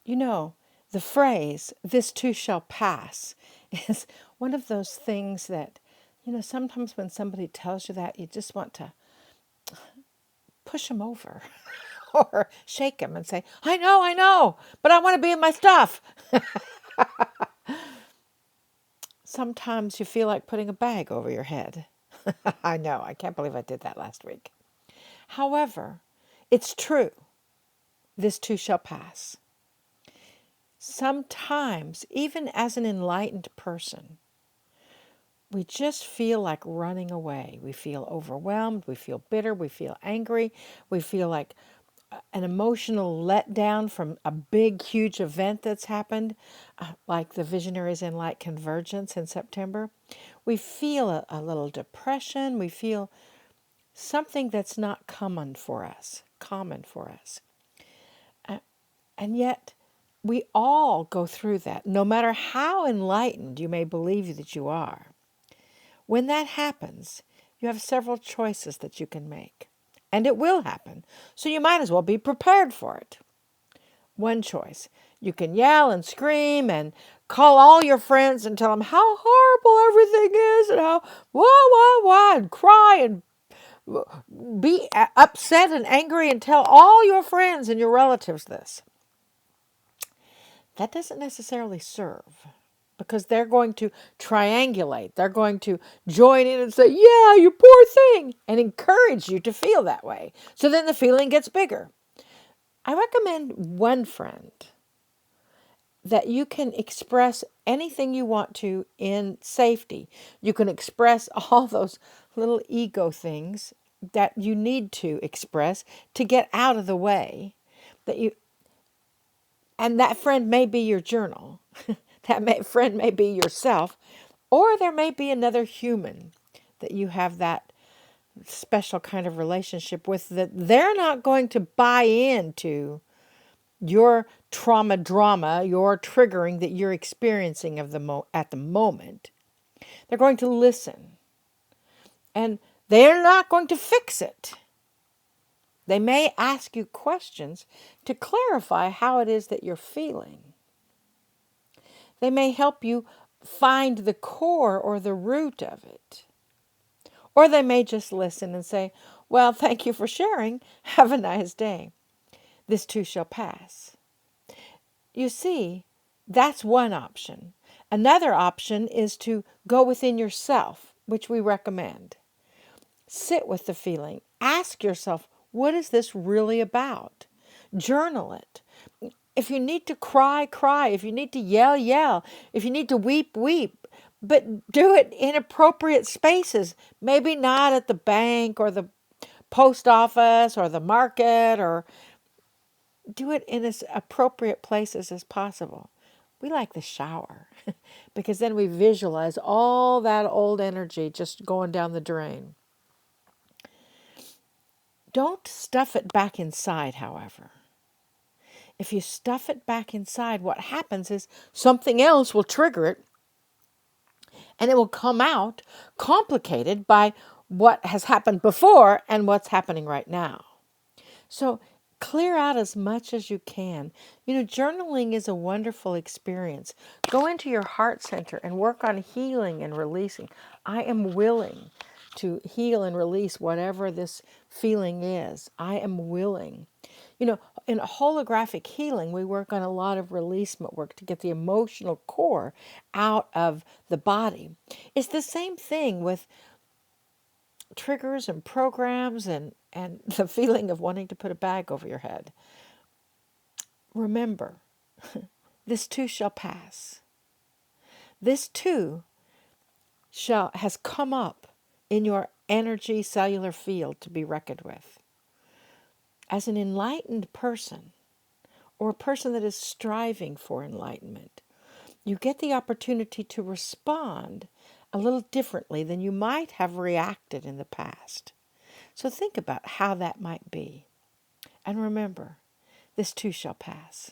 You know, the phrase, this too shall pass, is one of those things that, sometimes when somebody tells you that, you just want to push them over or shake them and say, I know, but I want to be in my stuff. Sometimes you feel like putting a bag over your head. I know, I can't believe I did that last week. However, it's true. This too shall pass. Sometimes, even as an enlightened person, we just feel like running away. We feel overwhelmed. We feel bitter. We feel angry. We feel like an emotional letdown from a big, huge event that's happened, like the Visionaries in Light Convergence in September. We feel a little depression. We feel something that's not common for us, common for us. And yet, we all go through that, no matter how enlightened you may believe that you are. When that happens, you have several choices that you can make. And it will happen, so you might as well be prepared for it. One choice, you can yell and scream and call all your friends and tell them how horrible everything is and how and cry and be upset and angry and tell all your friends and your relatives this. That doesn't necessarily serve because they're going to triangulate. They're going to join in and say, yeah, you poor thing, and encourage you to feel that way. So then the feeling gets bigger. I recommend one friend that you can express anything you want to in safety. You can express all those little ego things that you need to express to get out of the way. And that friend may be your journal. Friend may be yourself, or there may be another human that you have that special kind of relationship with that they're not going to buy into your trauma drama, your triggering that you're experiencing at the moment. They're going to listen, and they're not going to fix it. They may ask you questions to clarify how it is that you're feeling. They may help you find the core or the root of it. Or they may just listen and say, well, thank you for sharing. Have a nice day. This too shall pass. You see, that's one option. Another option is to go within yourself, which we recommend. Sit with the feeling. Ask yourself, what is this really about? Journal it. If you need to cry, cry. If you need to yell, yell. If you need to weep, weep. But do it in appropriate spaces. Maybe not at the bank or the post office or the market, or do it in as appropriate places as possible. We like the shower because then we visualize all that old energy just going down the drain. Don't stuff it back inside, however. If you stuff it back inside, what happens is something else will trigger it and it will come out complicated by what has happened before and what's happening right now. So clear out as much as you can. Journaling is a wonderful experience. Go into your heart center and work on healing and releasing. I am willing to heal and release whatever this feeling is. I am willing. In holographic healing, we work on a lot of releasement work to get the emotional core out of the body. It's the same thing with triggers and programs and the feeling of wanting to put a bag over your head. Remember, this too shall pass. This too has come up in your energy cellular field to be reckoned with. As an enlightened person, or a person that is striving for enlightenment, you get the opportunity to respond a little differently than you might have reacted in the past. So think about how that might be. And remember, this too shall pass.